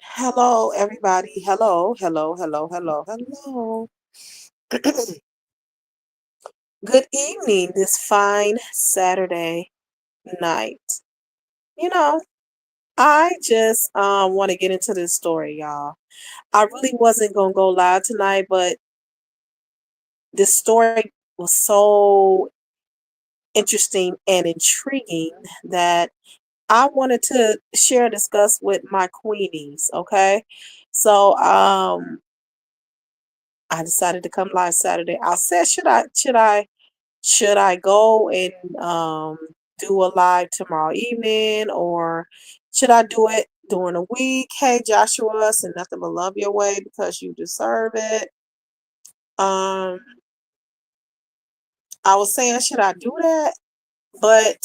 Hello, everybody. Hello, hello, hello, hello, hello. Good evening this fine Saturday night. You know, I just want to get into this story, y'all. I really wasn't gonna go live tonight, but this story was so interesting and intriguing that I wanted to share and discuss with my queenies, okay? So I decided to come live Saturday. I said, should I go and do a live tomorrow evening, or should I do it during the week? Hey, Joshua, send nothing but love your way because you deserve it. Um, I was saying, should I do that? But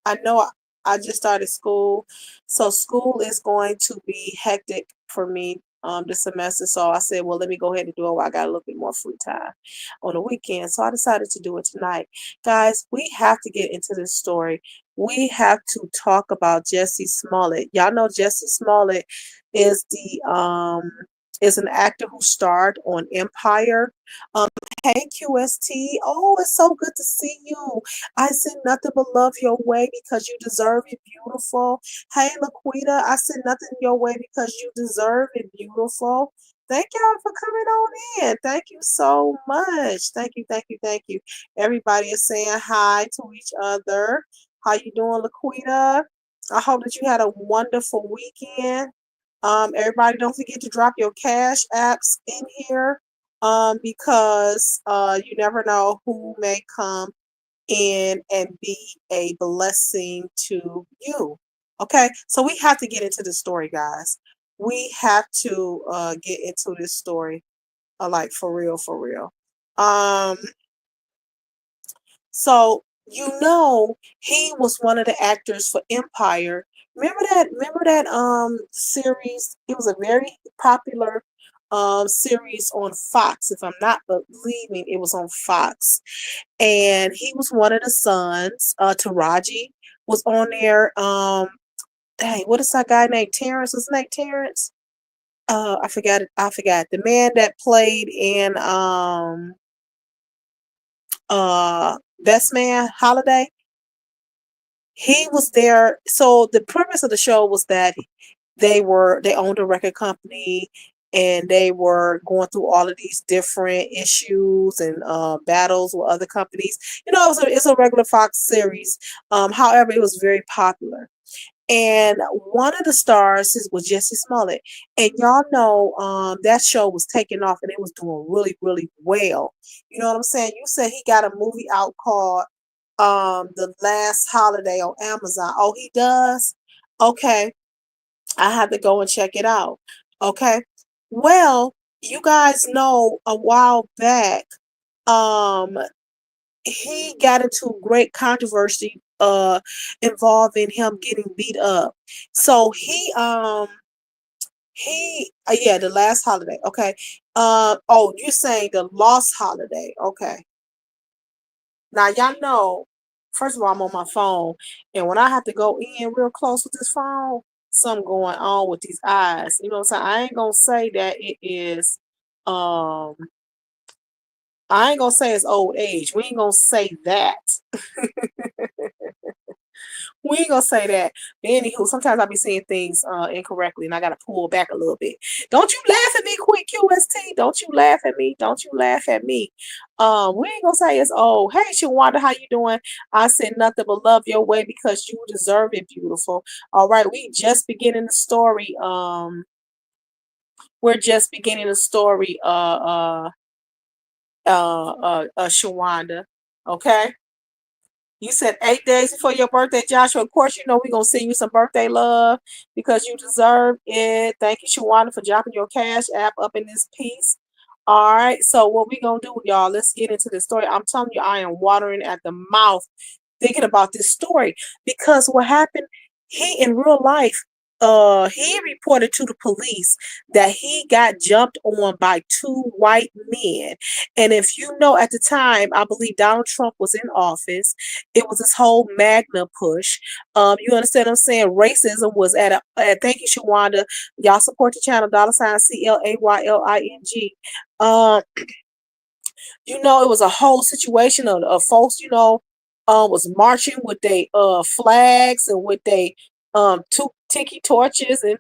I know I just started school, so school is going to be hectic for me this semester. So I said, well, let me go ahead and do it while I got a little bit more free time on the weekend. So I decided to do it tonight. Guys, we have to get into this story. We have to talk about Jussie Smollett. Y'all know Jussie Smollett is the is an actor who starred on Empire. Um, hey QST. Oh, it's so good to see you. I send nothing but love your way because you deserve it, beautiful. Hey, Laquita, I send nothing your way because you deserve it, beautiful. Thank y'all for coming on in. Thank you so much. Thank you, thank you, thank you. Everybody is saying hi to each other. How you doing, Laquita? I hope that you had a wonderful weekend. Everybody, don't forget to drop your cash apps in here, because you never know who may come in and be a blessing to you. Okay, so we have to get into the story, guys. We have to get into this story, like for real, for real. Um, so he was one of the actors for Empire. Remember that series? It was a very popular series on Fox, if I'm not believing it was on Fox. And he was one of the sons. Taraji was on there. Dang, what is that guy named Terrence? What's his name? Terrence? I forgot it. I forgot. The man that played in Best Man Holiday. He was there. So the premise of the show was that they owned a record company, and they were going through all of these different issues and battles with other companies. It's a regular Fox series. However, it was very popular. And one of the stars was Jussie Smollett. And y'all know that show was taking off and it was doing really, really well. You know what I'm saying? You said he got a movie out called The Last Holiday on Amazon. Oh, he does? Okay. I had to go and check it out. Okay. Well, you guys know a while back, um, he got into great controversy involving him getting beat up. So yeah, The Last Holiday. Okay. Oh, you're saying The Lost Holiday. Okay. Now y'all know, first of all, I'm on my phone, and when I have to go in real close with this phone, something going on with these eyes. You know what I'm saying? I ain't gonna say that it is um I ain't gonna say it's old age. We ain't gonna say that. We ain't gonna say that. But anywho, sometimes I be seeing things incorrectly and I gotta pull back a little bit. Don't you laugh at me, quick QST. Don't you laugh at me. Don't you laugh at me. We ain't gonna say it's old. Hey Shawanda, how you doing? I said nothing but love your way because you deserve it, beautiful. All right, we just beginning the story. We're just beginning the story, Shawanda. Okay. You said 8 days before your birthday, Joshua. Of course, you know we're gonna send you some birthday love because you deserve it. Thank you, Shawana, for dropping your cash app up in this piece. All right, so what we gonna do, y'all? Let's get into the story. I'm telling you, I am watering at the mouth thinking about this story because what happened? He in real life. he reported to the police that he got jumped on by two white men. And if you know, at the time, I believe Donald Trump was in office. It was this whole magna push. You understand what I'm saying? Racism was thank you, Shawanda. Y'all support the channel, $ CLAYLING. Um, it was a whole situation of folks, was marching with they flags and with they two tiki torches, and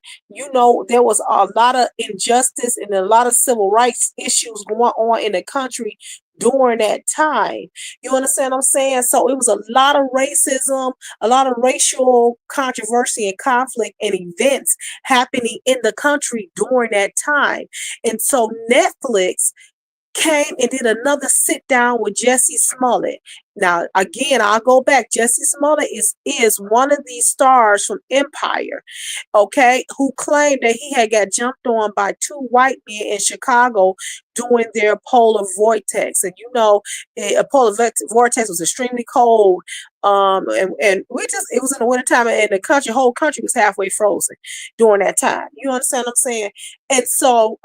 there was a lot of injustice and a lot of civil rights issues going on in the country during that time. You understand what I'm saying? So it was a lot of racism, a lot of racial controversy and conflict and events happening in the country during that time. And so Netflix came and did another sit down with Jussie Smollett. Now, again, I'll go back. Jussie Smollett is one of these stars from Empire, okay, who claimed that he had got jumped on by two white men in Chicago doing their polar vortex. And a polar vortex was extremely cold. And it was in the wintertime, and the whole country was halfway frozen during that time. You understand what I'm saying? And so,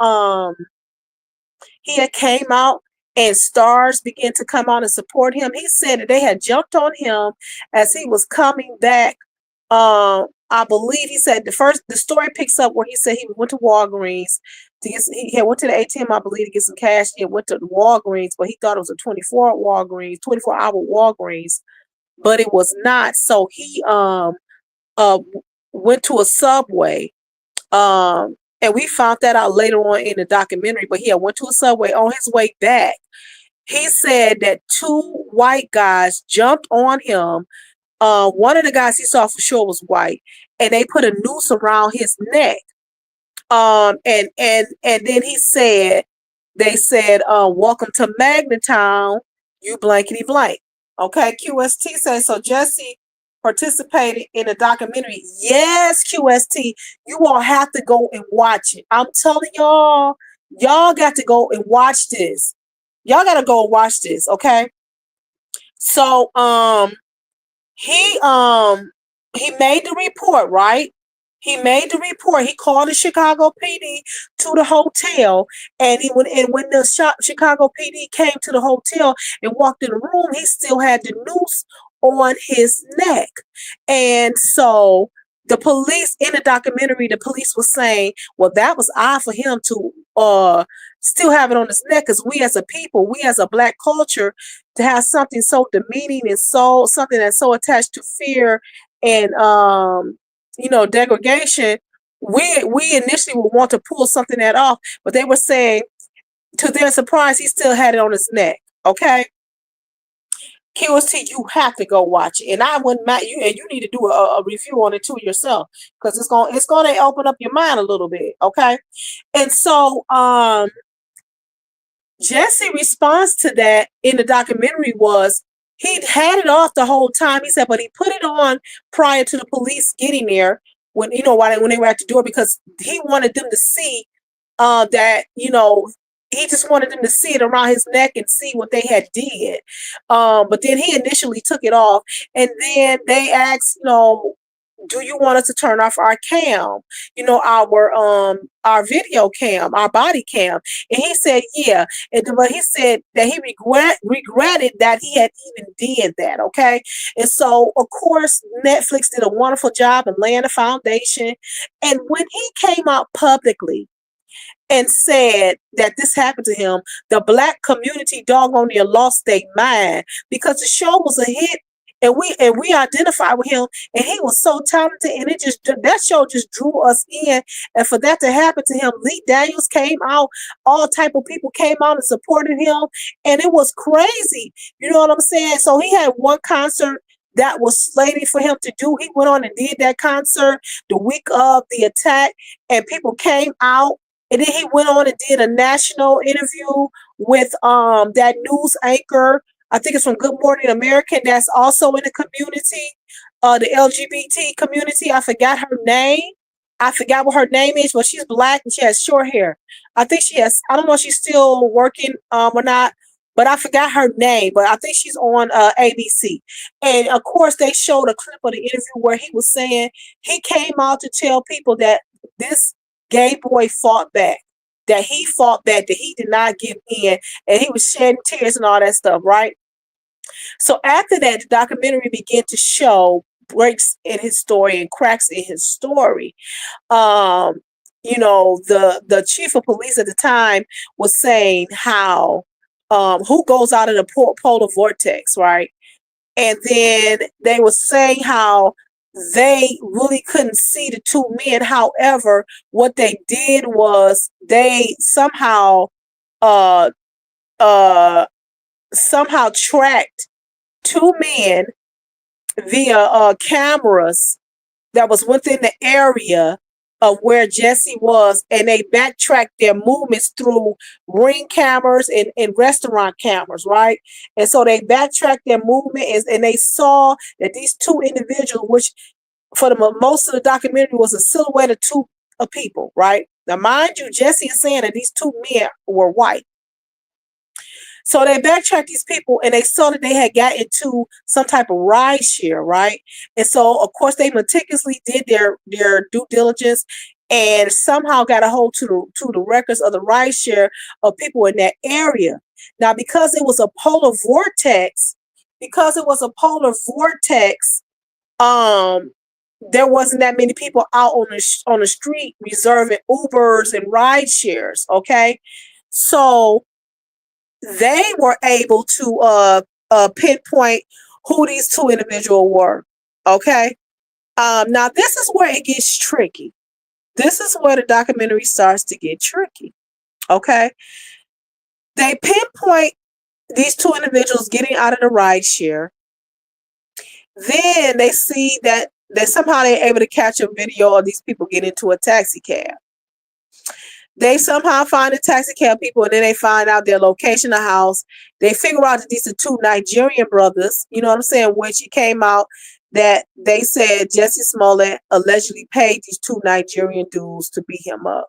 he had came out and stars began to come out and support him. He said that they had jumped on him as he was coming back. I believe he said the story picks up where he said he went to Walgreens he had went to the ATM, I believe, to get some cash. He went to the Walgreens, but he thought it was a 24-hour Walgreens, but it was not. So he uh went to a Subway. And we found that out later on in the documentary, but he had went to a Subway. On his way back, he said that two white guys jumped on him. One of the guys he saw for sure was white, and they put a noose around his neck. And then they said, welcome to Magnetown, you blankety blank. Okay, QST says, so Jussie participated in a documentary. Yes, QST, you all have to go and watch it. I'm telling y'all got to go and watch this. Y'all got to go and watch this, okay? So, he made the report, right? He made the report. He called the Chicago PD to the hotel, and when the Chicago PD came to the hotel and walked in the room, he still had the noose on his neck. And so the police, in the documentary, the police was saying, well, that was odd for him to still have it on his neck, because we as a people, we as a Black culture, to have something so demeaning and something that's so attached to fear and degradation, we initially would want to pull something that off, but they were saying, to their surprise, he still had it on his neck. Okay, QST, you have to go watch it, and I wouldn't mind you, and you need to do a review on it too yourself, because it's gonna open up your mind a little bit. Okay, and so Jussie response to that in the documentary was, he'd had it off the whole time. He said, but he put it on prior to the police getting there when they were at the door, because he wanted them to see that he just wanted them to see it around his neck and see what they had did. But then he initially took it off, and then they asked, do you want us to turn off our cam, our video cam, our body cam? And he said, yeah. But he said that he regretted that he had even did that. Okay. And so, of course, Netflix did a wonderful job in laying the foundation. And when he came out publicly and said that this happened to him, the Black community doggone near lost their mind, because the show was a hit. And we identified with him, and he was so talented, and that show just drew us in. And for that to happen to him, Lee Daniels came out, all type of people came out and supported him, and it was crazy. You know what I'm saying? So he had one concert that was slated for him to do. He went on and did that concert the week of the attack, and people came out. And then he went on and did a national interview with that news anchor, I think it's from Good Morning America, that's also in the community, the LGBT community. I forgot her name. I forgot what her name is, but she's Black and she has short hair. I think I don't know if she's still working or not, but I forgot her name. But I think she's on ABC. And of course, they showed a clip of the interview where he was saying he came out to tell people that this gay boy fought back, that he fought back, that he did not give in, and he was shedding tears and all that stuff, right? So after that, the documentary began to show breaks in his story and cracks in his story. um the chief of police at the time was saying how who goes out of the polar vortex, right? And then they were saying how they really couldn't see the two men. However, what they did was they uh uh somehow tracked two men via cameras that was within the area of where Jussie was, and they backtracked their movements through ring cameras and restaurant cameras, right? And so they backtracked their movement, and they saw that these two individuals, which for the most of the documentary was a silhouette of two people, right? Now, mind you, Jussie is saying that these two men were white. So they backtracked these people and they saw that they had got into some type of ride share, right? And so, of course, they meticulously did their due diligence and somehow got a hold to the records of the ride share of people in that area. Now, because it was a polar vortex, um, there wasn't that many people out on the street reserving Ubers and ride shares. Okay, so they were able to pinpoint who these two individuals were. Okay. Now this is where it gets tricky. This is where the documentary starts to get tricky. Okay. They pinpoint these two individuals getting out of the ride share. Then they see that somehow they're able to catch a video of these people get into a taxi cab. They somehow find the taxi cab people, and then they find out their location, the house. They figure out that these are two Nigerian brothers, you know what I'm saying, which it came out that they said Jussie Smollett allegedly paid these two Nigerian dudes to beat him up.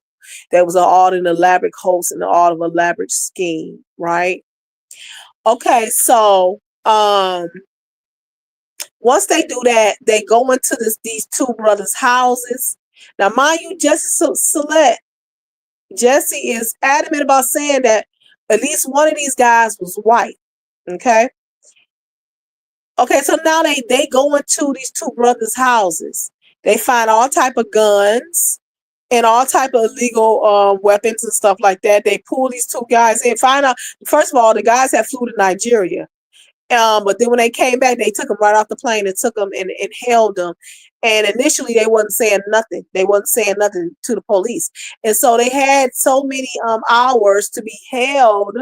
That was all an elaborate hoax and all of an elaborate scheme, right? Okay, so once they do that, they go into these two brothers' houses. Now, mind you, Jussie is adamant about saying that at least one of these guys was white. Okay. Okay, so now they go into these two brothers' houses. They find all type of guns and all type of illegal weapons and stuff like that. They pull these two guys in. Find out, first of all, the guys had flew to Nigeria. But then when they came back, they took them right off the plane and took them and held them. And initially, they wasn't saying nothing. They wasn't saying nothing to the police. And so they had so many hours to be held,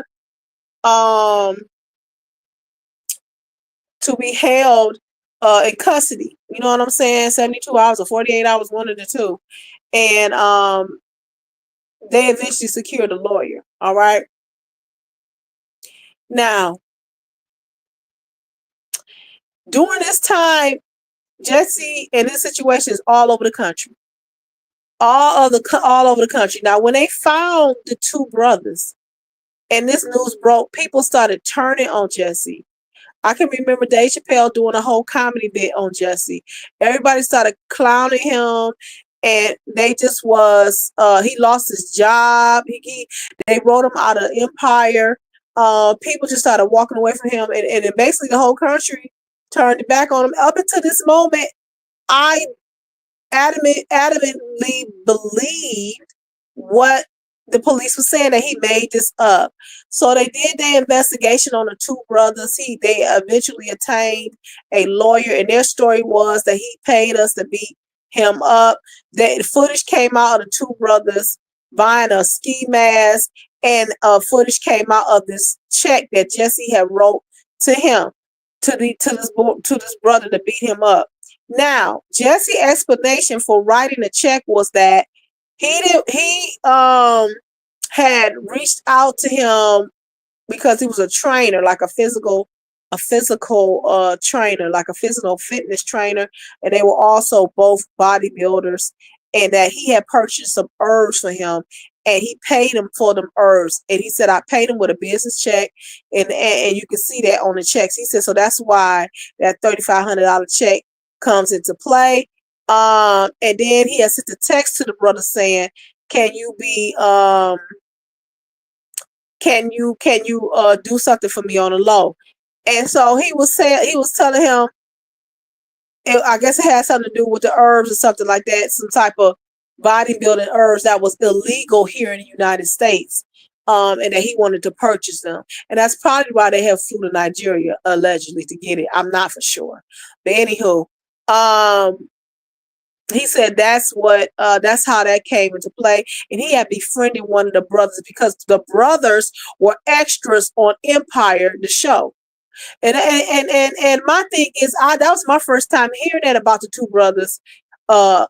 in custody. You know what I'm saying? 72 hours or 48 hours, one of the two. And they eventually secured a lawyer. All right. Now, during this time, Jussie and this situation is all over the country. All over the country. Now, when they found the two brothers and this news broke, people started turning on Jussie. I can remember Dave Chappelle doing a whole comedy bit on Jussie. Everybody started clowning him, and they just was he lost his job. They wrote him out of Empire. People just started walking away from him, and basically the whole country turned it back on him. Up until this moment, I adamantly believed what the police was saying, that he made this up. So they did their investigation on the two brothers. They eventually attained a lawyer, and their story was that he paid us to beat him up. The footage came out of the two brothers buying a ski mask, and footage came out of this check that Jussie had wrote to him, to this brother to beat him up. Now, Jussie's explanation for writing the check was that he had reached out to him because he was a trainer, like a physical trainer, like a physical fitness trainer, and they were also both bodybuilders, and that he had purchased some herbs for him, and he paid him for them herbs. And he said, I paid him with a business check, and you can see that on the checks. He said, so that's why that $3,500 check comes into play. And then he has sent a text to the brother saying, can you be do something for me on the low? And so he was telling him, I guess it had something to do with the herbs or something like that, some type of bodybuilding herbs that was illegal here in the United States, and that he wanted to purchase them. And that's probably why they have flew to Nigeria, allegedly, to get it. I'm not for sure. But anywho, he said that's how that came into play. And he had befriended one of the brothers because the brothers were extras on Empire, the show. And my thing is, that was my first time hearing that about the two brothers. Up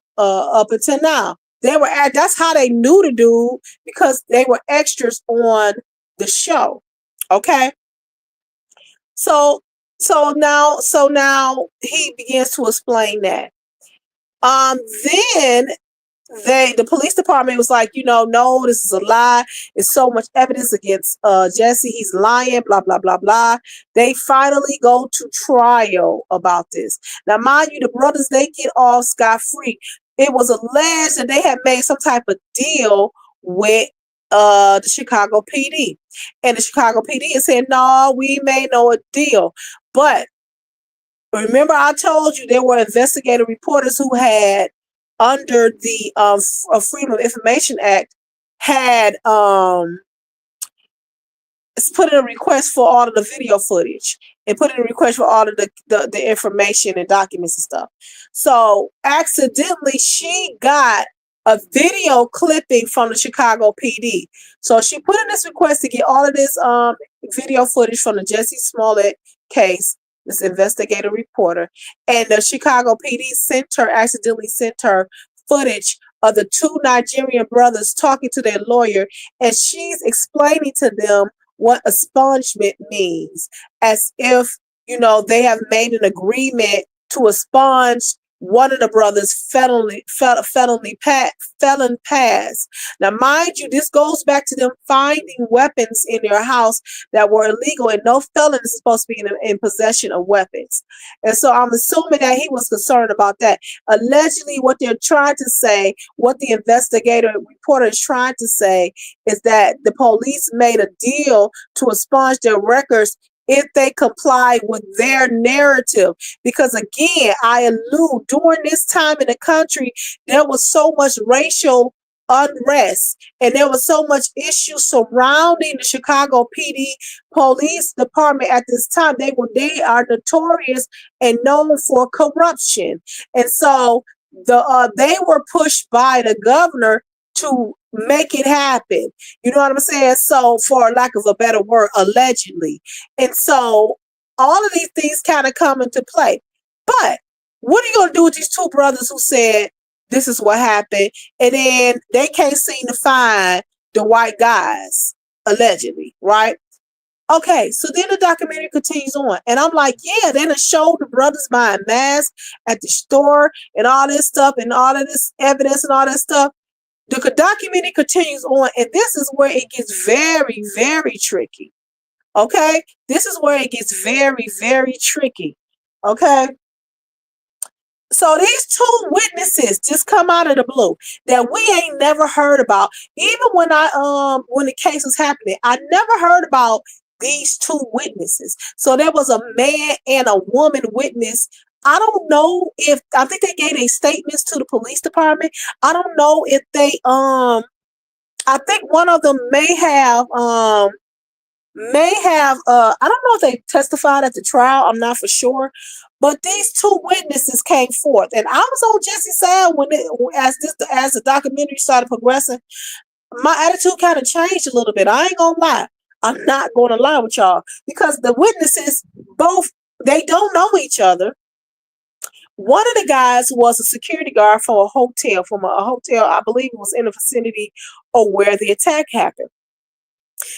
until now, that's how they knew the dude, because they were extras on the show. Okay, so now he begins to explain that. Then the police department was like, no, this is a lie. It's so much evidence against Jussie. He's lying, blah, blah, blah, blah. They finally go to trial about this. Now, mind you, the brothers, they get off scot-free. It was alleged that they had made some type of deal with the Chicago PD. And the Chicago PD is saying, no, we made no deal. But remember, I told you there were investigative reporters who had, under the Freedom of Information Act, had put in a request for all of the video footage and put in a request for all of the information and documents and stuff. So accidentally, she got a video clipping from the Chicago PD. So she put in this request to get all of this video footage from the Jussie Smollett case, this investigative reporter, and the Chicago PD accidentally sent her footage of the two Nigerian brothers talking to their lawyer, and she's explaining to them what expungement means, as if, they have made an agreement to expunge one of the brothers' felon pass. Now, mind you, this goes back to them finding weapons in their house that were illegal, and no felon is supposed to be in possession of weapons. And so I'm assuming that he was concerned about that. Allegedly, what they're trying to say, what the investigator reporter is trying to say, is that the police made a deal to expunge their records if they comply with their narrative. Because again, I allude, during this time in the country, there was so much racial unrest, and there was so much issue surrounding the Chicago PD police department at this time. They are notorious and known for corruption. And so they were pushed by the governor to make it happen. You know what I'm saying? So, for lack of a better word, allegedly. And so all of these things kind of come into play. But what are you going to do with these two brothers who said this is what happened, and then they can't seem to find the white guys, allegedly, right? Okay, so then the documentary continues on, and I'm like, yeah, they done showed the brothers buying masks at the store and all this stuff and all of this evidence and all that stuff. The documentary continues on, and this is where it gets very, very tricky. Okay? This is where it gets very, very tricky. Okay? So these two witnesses just come out of the blue that we ain't never heard about. Even when the case was happening, I never heard about these two witnesses. So there was a man and a woman witness. I don't know if, I think they gave their statements to the police department. I don't know if they I think one of them may have I don't know if they testified at the trial. I'm not for sure. But these two witnesses came forth, and I was on Jussie's side as the documentary started progressing. My attitude kind of changed a little bit. I ain't gonna lie. I'm not gonna lie with y'all, because the witnesses both, they don't know each other. One of the guys was a security guard for a hotel, I believe it was in the vicinity of where the attack happened.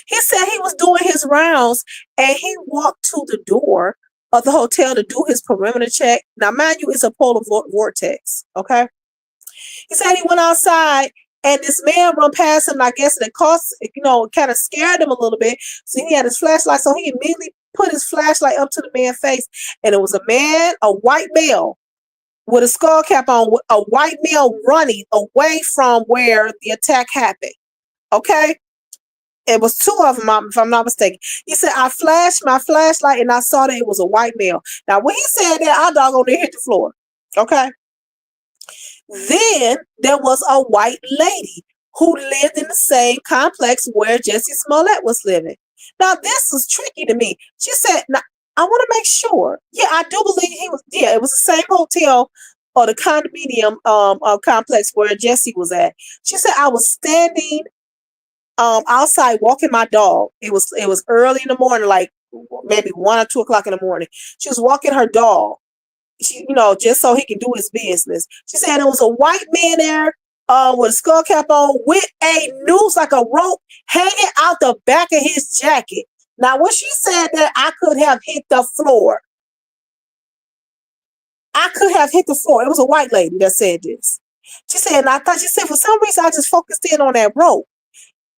He said he was doing his rounds, and he walked to the door of the hotel to do his perimeter check. Now, mind you, it's a polar vortex, okay? He said he went outside, And this man run past him, and I guess it cost, kind of scared him a little bit. So he had his flashlight, so he immediately put his flashlight up to the man's face, and it was a man, a white male, with a skull cap on, a white male running away from where the attack happened. Okay? It was two of them, if I'm not mistaken. He said, I flashed my flashlight and I saw that it was a white male. Now, when he said that, our dog on there hit the floor. Okay? Then there was a white lady who lived in the same complex where Jussie Smollett was living. Now, this was tricky to me. She said, now, I want to make sure. Yeah, I do believe it was the same hotel or the condominium complex where Jussie was at. She said, I was standing outside walking my dog. It was early in the morning, like maybe 1 or 2 o'clock in the morning. She was walking her dog. She, just so he can do his business. She said there was a white man there with a skull cap on with a noose, like a rope, hanging out the back of his jacket. Now, when she said that, I could have hit the floor. I could have hit the floor. It was a white lady that said this. She said, and she said, for some reason, I just focused in on that rope.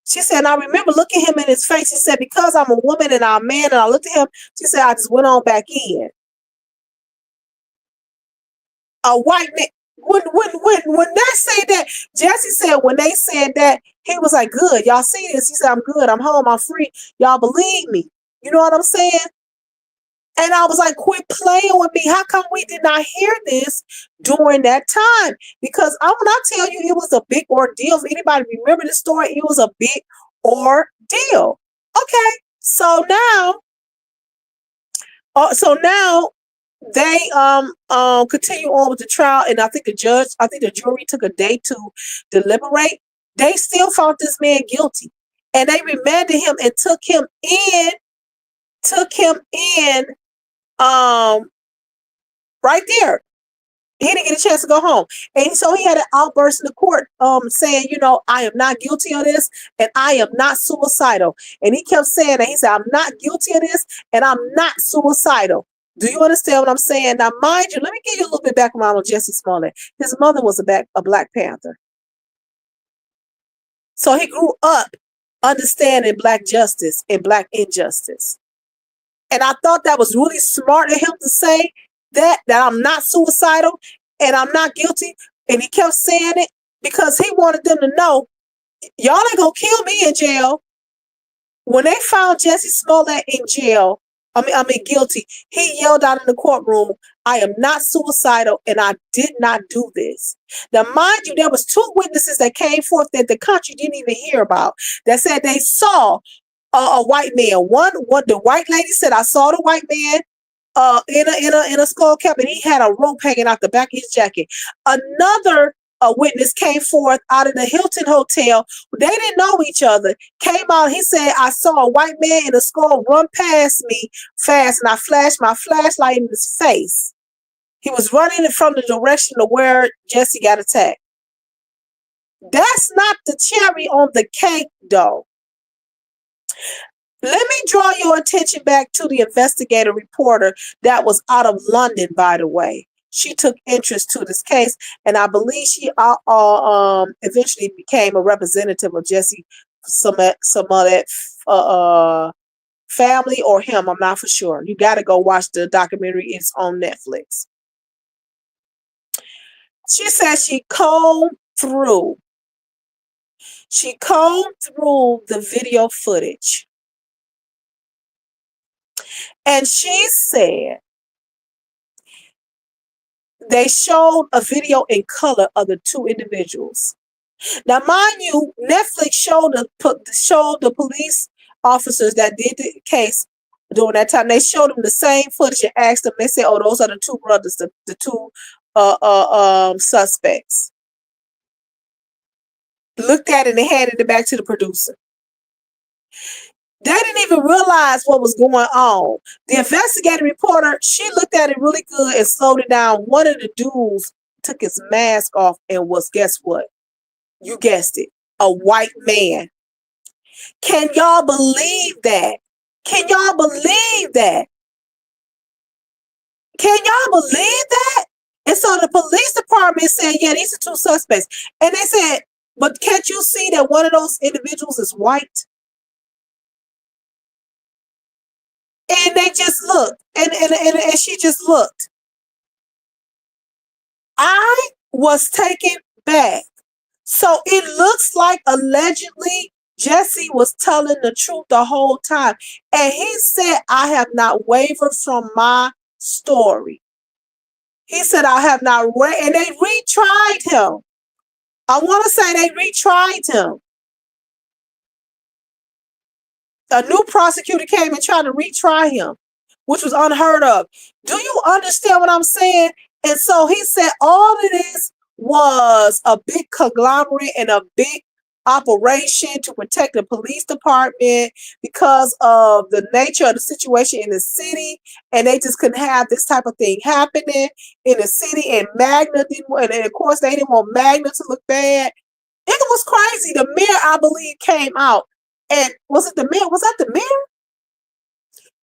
She said, and I remember looking him in his face. She said, because I'm a woman and I'm a man, and I looked at him, she said, I just went on back in. A white man, when they say that, Jussie said when they said that, he was like, good, y'all see this? He said, I'm good, I'm home, I'm free. Y'all believe me. You know what I'm saying? And I was like, quit playing with me. How come we did not hear this during that time? Because when I tell you it was a big ordeal, if anybody remember the story, it was a big ordeal. Okay, so now they continue on with the trial, and I think the jury took a day to deliberate. They still found this man guilty, and they remanded him and took him in right there. He didn't get a chance to go home. And so he had an outburst in the court saying, I am not guilty of this and I am not suicidal. And he kept saying that. He said, I'm not guilty of this and I'm not suicidal. Do you understand what I'm saying? Now, mind you, let me give you a little bit background on Jussie Smollett. His mother was a Black Panther. So he grew up understanding Black justice and Black injustice. And I thought that was really smart of him to say that I'm not suicidal and I'm not guilty. And he kept saying it because he wanted them to know, y'all ain't gonna kill me in jail. When they found Jussie Smollett in jail, guilty, he yelled out in the courtroom, I am not suicidal and I did not do this. Now, mind you, there was 2 witnesses that came forth that the country didn't even hear about that said they saw a white man. One, the white lady said, I saw the white man in a skull cap, and he had a rope hanging out the back of his jacket. Another witness came forth out of the Hilton Hotel. They didn't know each other. Came out. He said, I saw a white man in a skull run past me fast, and I flashed my flashlight in his face. He was running from the direction of where Jussie got attacked. That's not the cherry on the cake, though. Let me draw your attention back to the investigative reporter that was out of London, by the way. She took interest to this case, and I believe she eventually became a representative of Jussie Smollett family or him. I'm not for sure. You got to go watch the documentary. It's on Netflix. She said she combed through the video footage. And she said they showed a video in color of the 2 individuals. Now, mind you, Netflix showed the police officers that did the case during that time. They showed them the same footage and asked them. They said, "Oh, those are the 2 brothers, the 2 suspects." Looked at it and handed it back to the producer. They didn't even realize what was going on. The investigative reporter, she looked at it really good and slowed it down. One of the dudes took his mask off and was, guess what? You guessed it, a white man. Can y'all believe that? Can y'all believe that? Can y'all believe that? And so the police department said, yeah, these are 2 suspects. And they said, But can't you see that one of those individuals is white? And they just looked, and she just looked. I was taken back. So it looks like allegedly Jussie was telling the truth the whole time. And he said, I have not wavered from my story. He said, I have not wavered. And they retried him. I want to say they retried him. A new prosecutor came and tried to retry him, which was unheard of. Do you understand what I'm saying? And so he said all of this was a big conglomerate and a big operation to protect the police department because of the nature of the situation in the city, and they just couldn't have this type of thing happening in the city. And Magna didn't, and of course they didn't want Magna to look bad. It was crazy. The mayor, I believe, came out, and was it the mayor? Was that the mayor?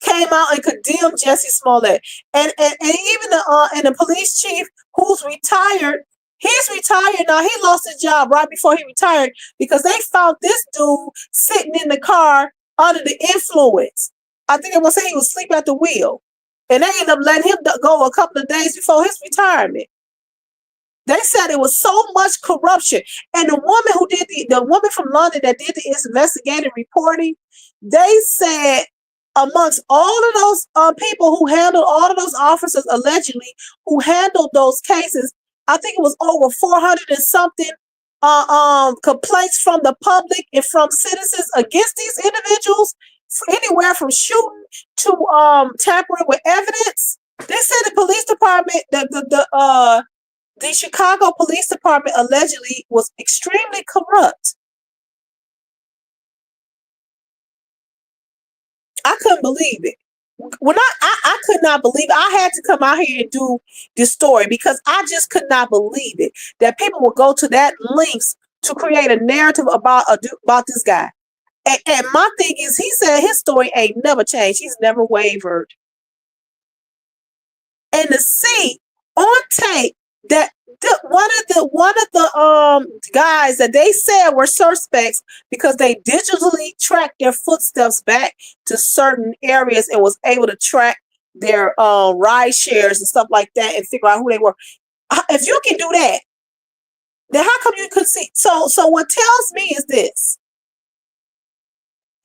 Came out and condemned Jussie Smollett, and even the police chief who's retired. He's retired now. He lost his job right before he retired because they found this dude sitting in the car under the influence. I think they will say he was asleep at the wheel, and they ended up letting him go a couple of days before his retirement. They said it was so much corruption. And the woman who did the woman from London that did the investigative reporting, they said amongst all of those people who handled, all of those officers allegedly who handled those cases, I think it was over 400 and something complaints from the public and from citizens against these individuals, anywhere from shooting to tampering with evidence. They said the police department, the Chicago Police Department allegedly was extremely corrupt. I couldn't believe it. When I could not believe it. I had to come out here and do this story because I just could not believe it that people would go to that lengths to create a narrative about this guy. And my thing is, he said his story ain't never changed. He's never wavered. And to see on tape that one of the guys that they said were suspects because they digitally tracked their footsteps back to certain areas and was able to track their ride shares and stuff like that and figure out who they were. If you can do that, then how come you could see? So what tells me is this.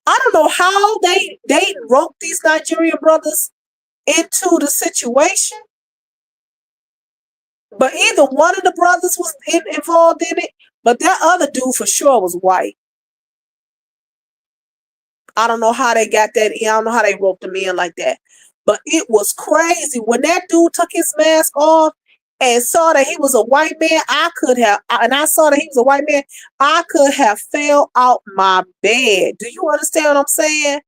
I don't know how they roped these Nigerian brothers into the situation. But either one of the brothers was involved in it, but that other dude for sure was white. I don't know how they got that in. I don't know how they roped him in like that. But it was crazy. When that dude took his mask off and saw that he was a white man, I saw that he was a white man, I could have fell out my bed. Do you understand what I'm saying?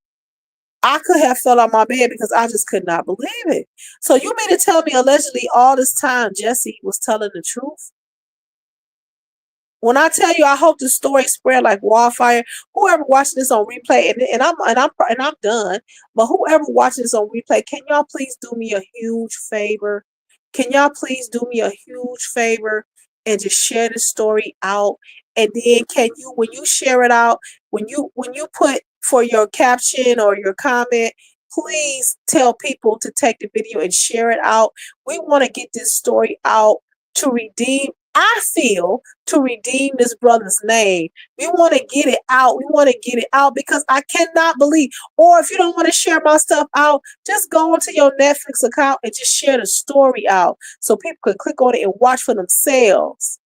I could have fell out my bed because I just could not believe it. So you mean to tell me allegedly all this time Jussie was telling the truth? When I tell you, I hope the story spread like wildfire. Whoever watching this on replay, and I'm done. But whoever watching this on replay, can y'all please do me a huge favor? Can y'all please do me a huge favor and just share the story out? And then can you, when you share it out, when you put for your caption or your comment, please tell people to take the video and share it out. We want to get this story out to redeem. I feel to redeem this brother's name. We want to get it out. We want to get it out because I cannot believe. Or if you don't want to share my stuff out, just go into your Netflix account and just share the story out so people can click on it and watch for themselves.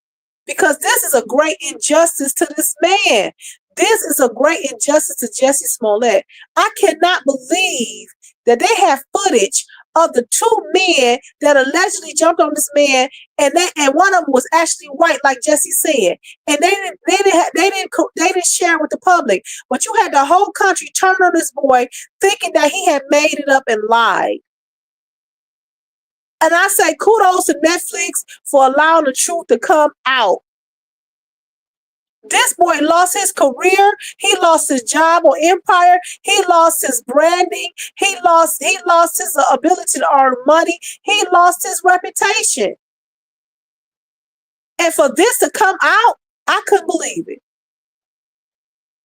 Because this is a great injustice to this man. This is a great injustice to Jussie Smollett. I cannot believe that they have footage of the two men that allegedly jumped on this man, and one of them was actually white, like Jussie said, and they didn't share with the public. But you had the whole country turn on this boy, thinking that he had made it up and lied. And I say kudos to Netflix for allowing the truth to come out. This boy lost his career. He lost his job on Empire. He lost his branding. He lost his ability to earn money. He lost his reputation. And for this to come out, I couldn't believe it.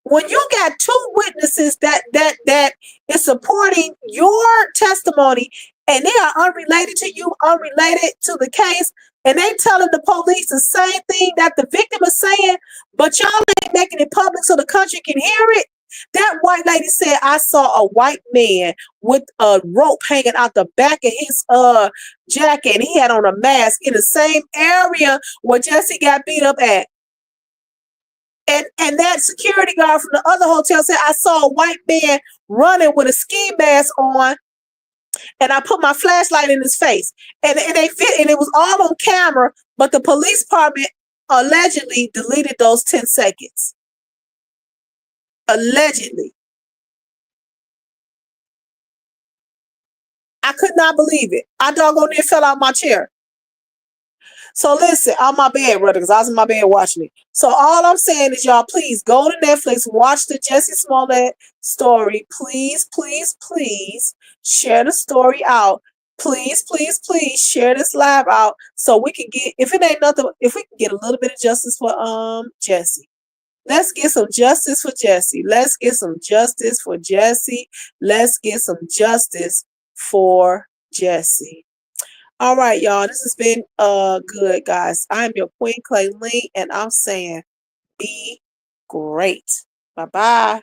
When you got two witnesses that is supporting your testimony and they are unrelated to you, unrelated to the case, and they telling the police the same thing that the victim is saying, but y'all ain't making it public so the country can hear it. That white lady said, I saw a white man with a rope hanging out the back of his jacket, and he had on a mask in the same area where Jussie got beat up at. And that security guard from the other hotel said, I saw a white man running with a ski mask on, and I put my flashlight in his face. And they fit, and it was all on camera, but the police department allegedly deleted those 10 seconds. Allegedly. I could not believe it. I doggone near fell out my chair. So listen, on my bed, brother, because I was in my bed watching it. So all I'm saying is, y'all, please go to Netflix, watch the Jussie Smollett story. Please, please, please share the story out. Please, please, please share this live out so we can get, if it ain't nothing, if we can get a little bit of justice for Jussie. Let's get some justice for Jussie. Let's get some justice for Jussie. Let's get some justice for Jussie. All right, y'all. This has been good, guys. I'm your Queen Clay Lee, and I'm saying be great. Bye-bye.